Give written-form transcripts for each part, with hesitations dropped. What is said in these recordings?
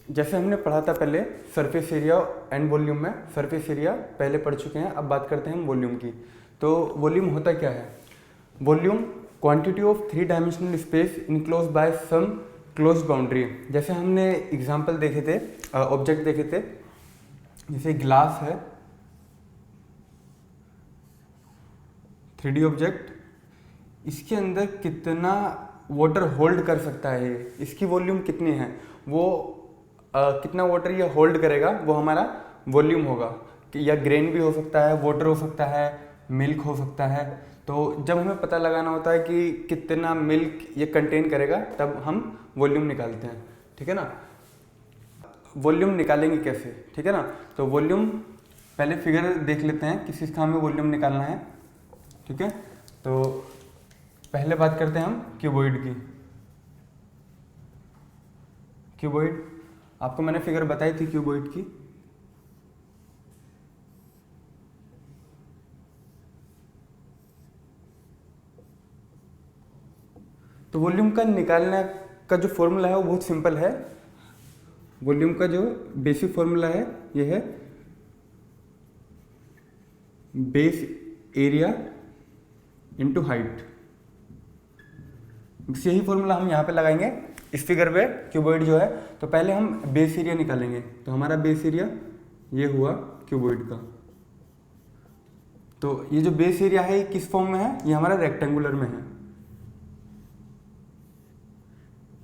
जैसे हमने पढ़ा था पहले सरफेस एरिया एंड वॉल्यूम में, सरफेस एरिया पहले पढ़ चुके हैं, अब बात करते हैं हम वॉल्यूम की। तो वॉल्यूम होता क्या है? Volume quantity of three dimensional space enclose by some close boundary. जैसे हमने एग्जांपल देखे थे, ऑब्जेक्ट देखे थे, जैसे ग्लास है, 3D ऑब्जेक्ट, इसके अंदर कितना वाटर होल्ड कर सकता है, इसकी वॉल्यूम कितनी है, वो कितना वाटर ये होल्ड करेगा, वो हमारा वॉल्यूम होगा। या ग्रेन भी हो सकता है, वाटर हो सकता है, मिल्क हो सकता है। तो जब हमें पता लगाना होता है कि कितना मिल्क ये कंटेन करेगा, तब हम वॉल्यूम निकालते हैं, ठीक है ना। वॉल्यूम निकालेंगे कैसे, ठीक है ना। तो वॉल्यूम पहले फिगर देख लेते हैं किस का हमें वॉल्यूम निकालना है, ठीक है। तो पहले बात करते हैं हम क्यूबॉइड की। क्यूबॉइड, आपको मैंने फिगर बताई थी क्यूबॉइड की। तो वॉल्यूम का निकालने का जो फॉर्मूला है वो बहुत सिंपल है। वॉल्यूम का जो बेसिक फॉर्मूला है ये है बेस एरिया इनटू हाइट। बस यही फॉर्मूला हम यहाँ पे लगाएंगे इस फिगर पे, क्यूबॉइड जो है। तो पहले हम बेस एरिया निकालेंगे। तो हमारा बेस एरिया ये हुआ क्यूबॉइड का। तो ये जो बेस एरिया है ये किस फॉर्म में है? ये हमारा रेक्टेंगुलर में है।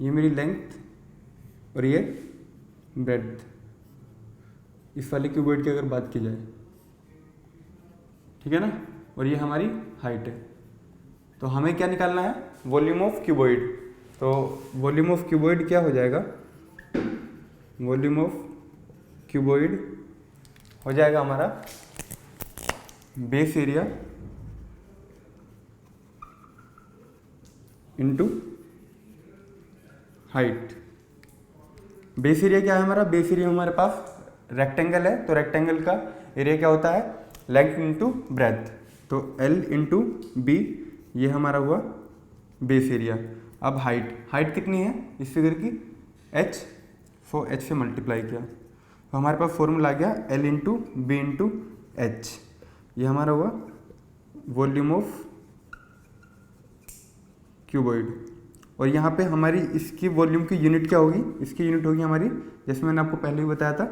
ये मेरी लेंथ और ये ब्रेड्थ, इस वाले क्यूबॉइड की अगर बात की जाए, ठीक है ना। और ये हमारी हाइट है। तो हमें क्या निकालना है? Volume of cuboid. तो वॉल्यूम ऑफ क्यूबॉइड क्या हो जाएगा? वॉल्यूम ऑफ क्यूबॉइड हो जाएगा हमारा base area into height. Base area क्या है हमारा? बेस एरिया हमारे पास रेक्टेंगल है, तो रेक्टेंगल का एरिया क्या होता है? Length into breadth. तो L इंटू बी, ये हमारा हुआ बेस एरिया। अब हाइट, हाइट कितनी है इस फिगर की? h, सो h से मल्टीप्लाई किया तो हमारे पास फॉर्मूला आ गया L into B into H. ये हमारा हुआ वॉल्यूम ऑफ क्यूबॉइड। और यहाँ पे हमारी इसकी वॉल्यूम की यूनिट क्या होगी? इसकी यूनिट होगी हमारी, जैसे मैंने आपको पहले ही बताया था,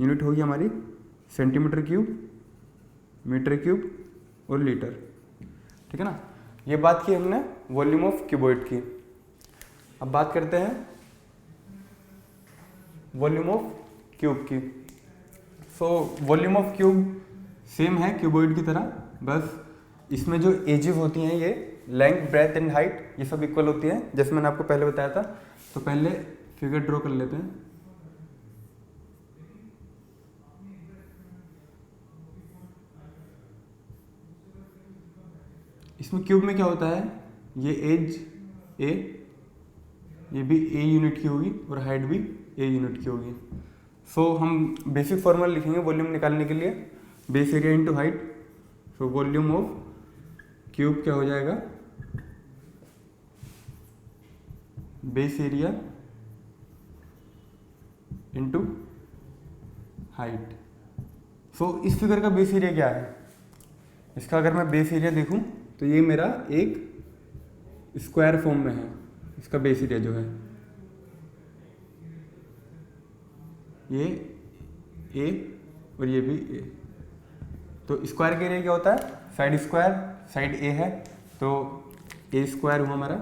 यूनिट होगी हमारी सेंटीमीटर क्यूब, मीटर क्यूब और लीटर, ठीक है ना। ये बात की हमने वॉल्यूम ऑफ क्यूबॉइड की। अब बात करते हैं वॉल्यूम ऑफ क्यूब की। सो वॉल्यूम ऑफ क्यूब सेम है क्यूबॉइड की तरह, बस इसमें जो एजेस होती हैं, ये लेंथ, ब्रेथ एंड हाइट, ये सब इक्वल होती हैं, जैसे मैंने आपको पहले बताया था। तो पहले फिगर ड्रॉ कर लेते हैं। इसमें क्यूब में क्या होता है? ये एज ए, ये भी ए यूनिट की होगी और हाइट भी ए यूनिट की होगी। सो हम बेसिक फॉर्मूला लिखेंगे वॉल्यूम निकालने के लिए, base area into height. So volume of cube क्या हो जाएगा? Base area into height. So इस फिगर का बेस एरिया क्या है? इसका अगर मैं बेस एरिया देखूं तो ये मेरा एक स्क्वायर फॉर्म में है। इसका बेस एरिया जो है ये ए और ये भी ए। तो स्क्वायर का एरिया क्या होता है? साइड स्क्वायर, साइड ए है, तो ए स्क्वायर हुआ हमारा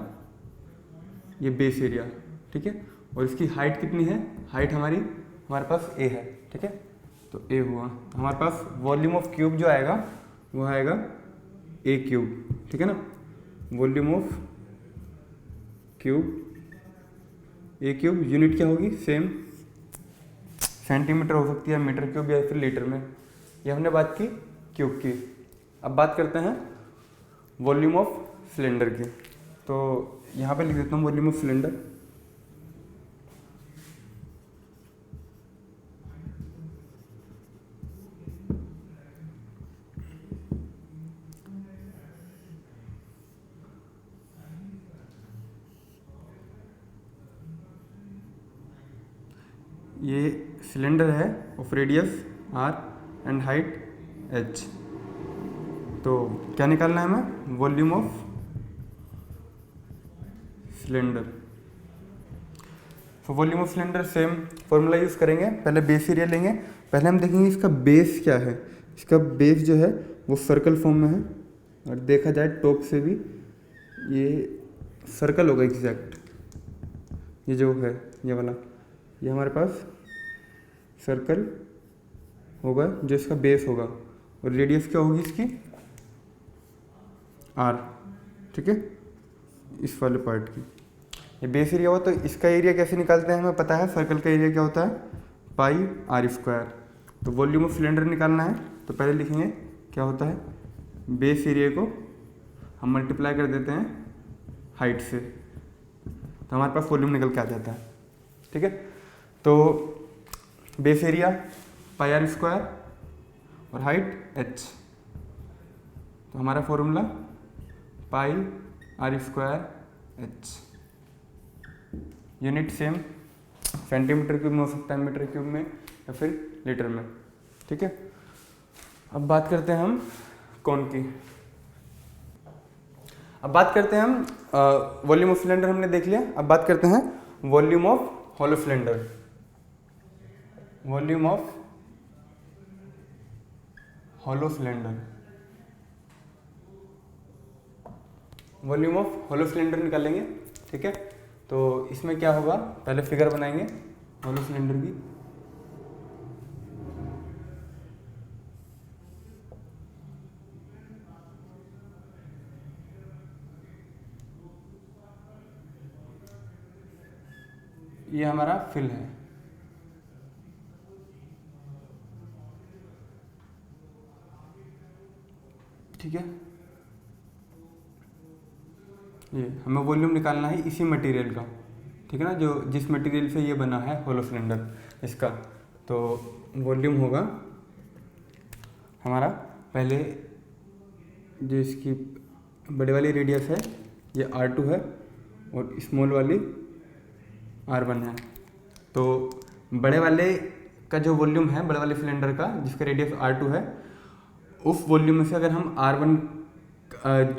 ये बेस एरिया, ठीक है। और इसकी हाइट कितनी है? हाइट हमारे पास ए है, ठीक है। तो ए हुआ हमारे पास वॉल्यूम ऑफ क्यूब जो आएगा वो आएगा ए क्यूब, ठीक है ना। Volume of cube A cube, unit क्या होगी? सेम, सेंटीमीटर हो सकती है, मीटर क्यूब या फिर लीटर में। ये हमने बात की क्यूब की। अब बात करते हैं वॉल्यूम ऑफ सिलेंडर की। तो यहाँ पे लिख देता हूँ वॉल्यूम ऑफ सिलेंडर। ये सिलेंडर है of radius R and height H. तो क्या निकालना है हमें? Volume of cylinder. तो volume of cylinder same formula use करेंगे। पहले बेस एरिया लेंगे। पहले हम देखेंगे इसका बेस क्या है। इसका बेस जो है वो सर्कल फॉर्म में है, और देखा जाए टॉप से भी ये सर्कल होगा एग्जैक्ट। ये जो है ये वाला, ये हमारे पास सर्कल होगा जो इसका बेस होगा, और रेडियस क्या होगी इसकी? आर। ठीक है, इस वाले पार्ट की ये बेस एरिया हुआ। तो इसका एरिया कैसे निकालते हैं? हमें पता है सर्कल का एरिया क्या होता है, पाई आर स्क्वायर। तो वॉल्यूम ऑफ सिलेंडर निकालना है तो पहले लिखेंगे क्या होता है, बेस एरिया को हम मल्टीप्लाई कर देते हैं हाइट से, तो हमारे पास वॉल्यूम निकल के आ जाता है। ठीक है, तो base area pi R square और हाइट एच। तो हमारा formula pi R square H. Unit same centimetre cube में हो सकता है, मीटर क्यूब में, या फिर लीटर में। ठीक है, अब बात करते हैं हम कौन की। अब बात करते हैं हम वॉल्यूम ऑफ सिलेंडर हमने देख लिया। अब बात करते हैं volume of hollow cylinder. Volume of hollow cylinder. Volume of hollow cylinder निकालेंगे। ठीक है, तो इसमें क्या होगा, पहले फिगर बनाएंगे हॉलो सिलेंडर की। ये हमारा फिल है। ठीक है, ये हमें वॉल्यूम निकालना है इसी मटेरियल का। ठीक है ना, जो जिस मटेरियल से ये बना है होलो सिलेंडर इसका। तो वॉल्यूम होगा हमारा, पहले जो इसकी बड़े वाली रेडियस है ये R2 है और स्मॉल वाली R1 है। तो बड़े वाले का जो वॉल्यूम है, बड़े वाले सिलेंडर का जिसका रेडियस R2 है, उस वॉल्यूम में से अगर हम R1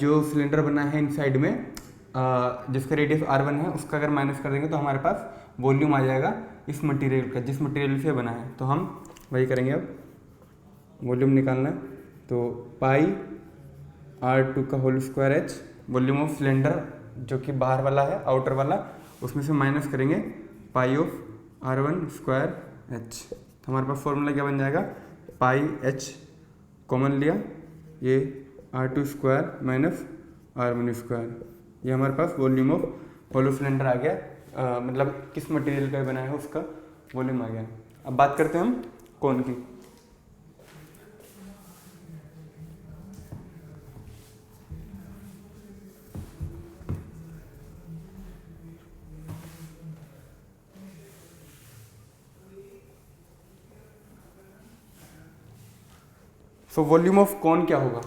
जो सिलेंडर बना है इनसाइड में जिसका रेडियस R1 है उसका अगर माइनस कर देंगे तो हमारे पास वॉल्यूम आ जाएगा इस मटेरियल का, जिस मटेरियल से बना है। तो हम वही करेंगे। अब वॉल्यूम निकालना है तो पाई R2 का whole square H, volume of cylinder जो कि बाहर वाला है, आउटर वाला, उसमें से माइनस करेंगे पाई ऑफ R1 स्क्वायर एच। तो हमारे पास फॉर्मूला क्या बन जाएगा, पाई एच कॉमन लिया, ये R2 square minus R1 square. ये हमारे पास वॉल्यूम ऑफ होलो सिलेंडर आ गया, मतलब किस मटेरियल का बना है उसका वॉल्यूम आ गया। अब बात करते हैं हम कौन की। सो वॉल्यूम ऑफ कौन क्या होगा,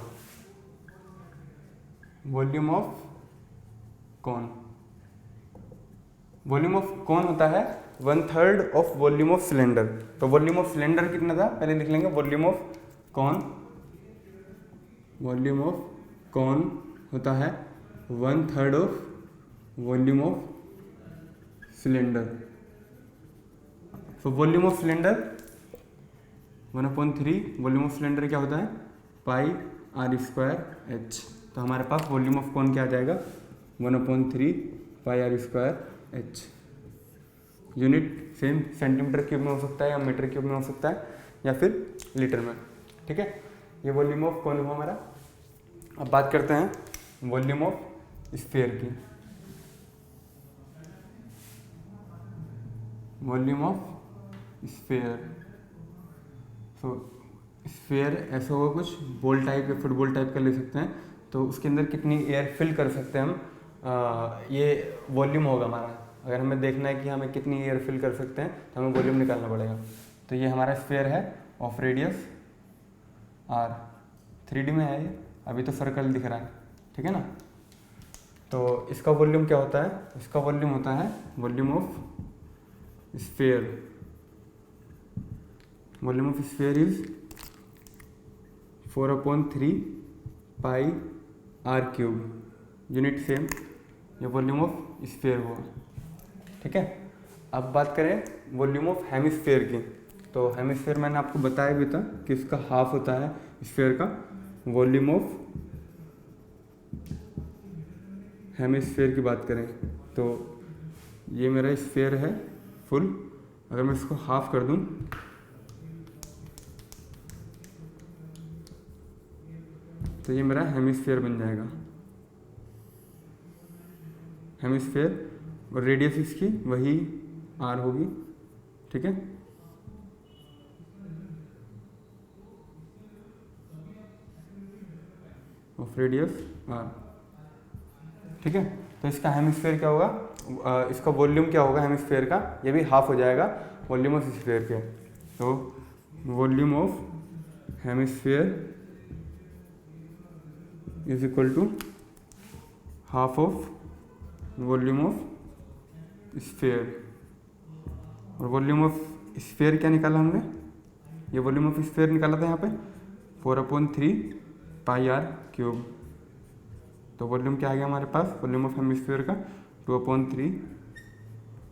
वॉल्यूम ऑफ कौन, वॉल्यूम ऑफ कौन होता है 1/3 ऑफ वॉल्यूम ऑफ सिलेंडर। तो वॉल्यूम ऑफ सिलेंडर कितना था पहले लिख लेंगे, वॉल्यूम ऑफ कौन, वॉल्यूम ऑफ कौन होता है 1/3 of volume of cylinder. So volume of cylinder 1/3 volume of cylinder क्या होता है, पाई R स्क्वायर एच। तो हमारे पास वॉल्यूम ऑफ कौन क्या आ जाएगा 1/3 पाई R square H. Unit same centimetre cube में हो सकता है या मीटर क्यूब में हो सकता है या फिर लीटर में। ठीक है, ये वॉल्यूम ऑफ कौन हुआ हमारा। अब बात करते हैं वॉल्यूम ऑफ स्फीयर की। Volume of sphere, so sphere ऐसा होगा कुछ बॉल टाइप या फुटबॉल टाइप का ले सकते हैं। तो उसके अंदर कितनी एयर फिल कर सकते हैं हम, ये वॉल्यूम होगा हमारा। अगर हमें देखना है कि हमें कितनी एयर फिल कर सकते हैं तो हमें वॉल्यूम निकालना पड़ेगा। तो ये हमारा स्फीयर है ऑफ रेडियस R, 3D में है ये, अभी तो सर्कल दिख रहा है। ठीक है ना, तो इसका वॉल्यूम क्या होता है, इसका वॉल्यूम होता है volume of sphere volume of sphere is 4/3 pi R cube, unit same, ये वॉल्यूम ऑफ स्फीयर हुआ। ठीक है, अब बात करें वॉल्यूम ऑफ हेमिस्फीयर की। तो हेमिस्फीयर मैंने आपको बताया भी था कि इसका हाफ होता है स्फीयर का। वॉल्यूम ऑफ हेमिस्फीयर की बात करें तो ये मेरा स्फीयर है फुल, अगर मैं इसको हाफ कर दूं तो ये मेरा हेमिस्फीयर बन जाएगा। हेमिस्फीयर और रेडियस इसकी वही आर होगी। ठीक है, ऑफ रेडियस आर। ठीक है, तो इसका हेमिस्फीयर क्या होगा, इसका वॉल्यूम क्या होगा हेमिस्फीयर का, ये भी हाफ हो जाएगा वॉल्यूम ऑफ स्फीयर के। तो volume of hemisphere is equal to half of volume of sphere. और वॉल्यूम ऑफ स्फीयर क्या निकाला हमने, ये वॉल्यूम ऑफ स्फीयर निकाला था यहाँ पे 4/3 पाई आर क्यूब। तो वॉल्यूम क्या आ गया हमारे पास, वॉल्यूम ऑफ हेमिस्फीयर का 2/3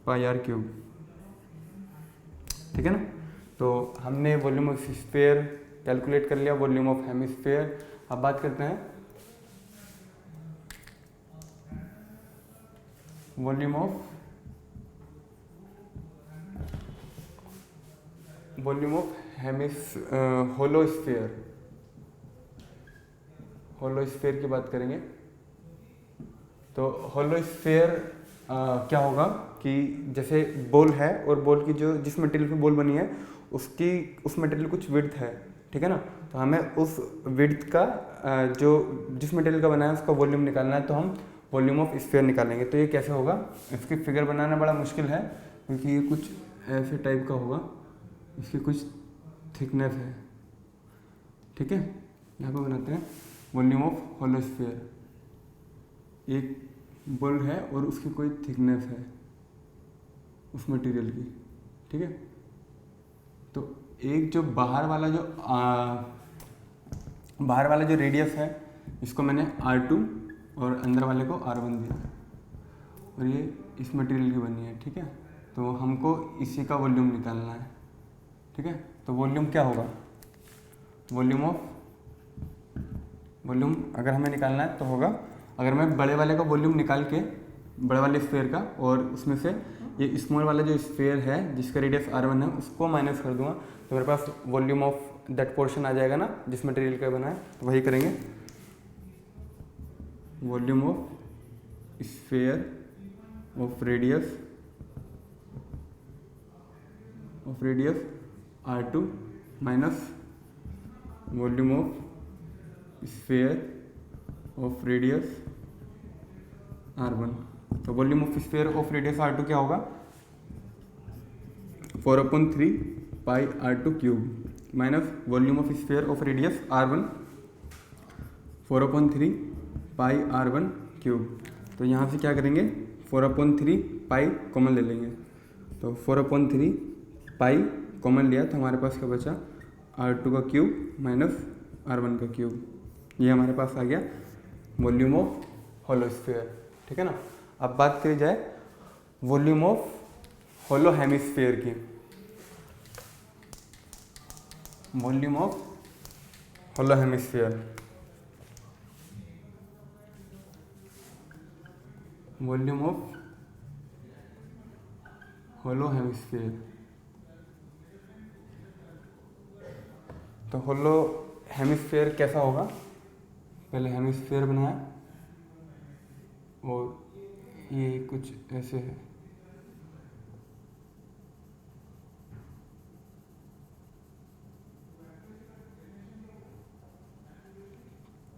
पाई आर क्यूब। ठीक है ना, तो हमने वॉल्यूम ऑफ स्फीयर कैलकुलेट कर लिया, वॉल्यूम ऑफ हेमिस्फीयर। अब बात करते हैं वॉल्यूम ऑफ होलोस्फीयर। होलोस्फीयर की बात करेंगे तो होलोस्फीयर क्या होगा कि जैसे बॉल है और बॉल की जो जिस मटेरियल पे बॉल बनी है उस मटेरियल कुछ विड्थ है। ठीक है ना, तो हमें उस विड्थ का जो जिस मटेरियल का बना है उसका वॉल्यूम निकालना है, तो हम वॉल्यूम ऑफ स्फीयर निकालेंगे। तो ये कैसे होगा, इसकी फिगर बनाना बड़ा मुश्किल है क्योंकि ये कुछ ऐसे टाइप का होगा, इसकी कुछ थिकनेस है। ठीक है, यहाँ पे बनाते हैं वॉल्यूम ऑफ होलोस्फीयर। एक बॉल है और उसकी कोई थिकनेस है उस मटेरियल की। ठीक है, तो एक जो बाहर वाला जो रेडियस है इसको मैंने R2 और अंदर वाले को R1 दिया, और ये इस मटेरियल की बनी है। ठीक है, तो हमको इसी का वॉल्यूम निकालना है। ठीक है, तो वॉल्यूम क्या होगा, वॉल्यूम अगर हमें निकालना है तो होगा, अगर मैं बड़े वाले का वॉल्यूम निकाल के बड़े वाले स्फीयर का और उसमें से ये स्मॉल वाला जो स्फीयर है जिसका रेडियस R1 है उसको माइनस कर दूंगा तो मेरे पास वॉल्यूम ऑफ दैट पोर्शन आ जाएगा ना जिस मटेरियल का बना है। तो वही करेंगे, volume of sphere of radius R2 minus volume of sphere of radius R1। तो volume of sphere of radius R2 क्या होगा, 4/3 पाई R2 cube minus volume of sphere of radius R1 4/3 pi R1 cube. तो यहाँ से क्या करेंगे, 4/3 pi common ले लेंगे, तो 4/3 पाई कॉमन लिया तो हमारे पास क्या बचा, R2 का क्यूब माइनस R1 का क्यूब। ये हमारे पास आ गया वॉल्यूम ऑफ होलोस्फीयर। ठीक है ना, अब बात करी जाए वॉल्यूम ऑफ होलो हेमिस्फीयर की। Volume of hollow hemisphere, volume of hollow hemisphere. तो होलो हेमिस्फीयर कैसा होगा, पहले हेमिस्फीयर बनाया और ये कुछ ऐसे है।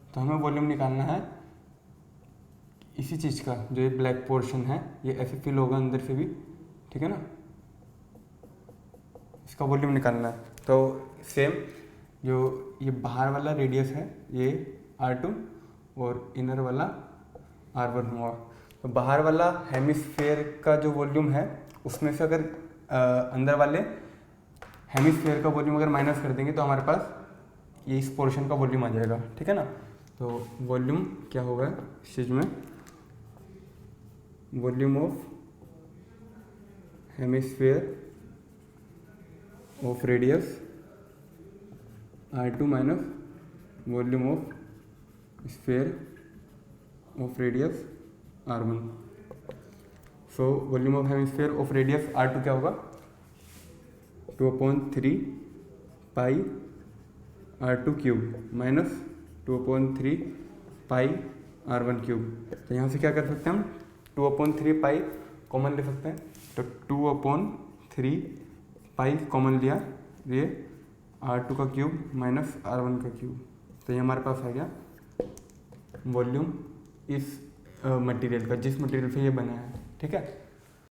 तो हमें वॉल्यूम निकालना है इसी चीज़ का, जो ये ब्लैक पोर्शन है ये ऐसे फिल होगा अंदर से भी। ठीक है ना, इसका वॉल्यूम निकालना है। तो सेम जो ये बाहर वाला रेडियस है ये R2 और इनर वाला R1 हुआ। तो बाहर वाला हेमिस्फीयर का जो वॉल्यूम है उसमें से अगर अंदर वाले हेमिस्फीयर का वॉल्यूम अगर माइनस कर देंगे तो हमारे पास ये इस पोर्शन का वॉल्यूम आ जाएगा, ठीक है ना। तो वॉल्यूम क्या होगा इस चीज़ में, volume of hemisphere of radius R2 minus volume of sphere of radius R1। So volume of hemisphere of radius R2 क्या होगा, 2/3 पाई R2 क्यूब माइनस 2/3 पाई R1 क्यूब। तो यहाँ से क्या कर सकते हैं हम, 2/3 पाई कॉमन ले सकते हैं, तो 2/3 पाई कॉमन लिया, ये R2 का क्यूब माइनस R1 का क्यूब। तो ये हमारे पास आ गया वॉल्यूम इस मटेरियल का, जिस मटेरियल से ये बना है, ठीक है।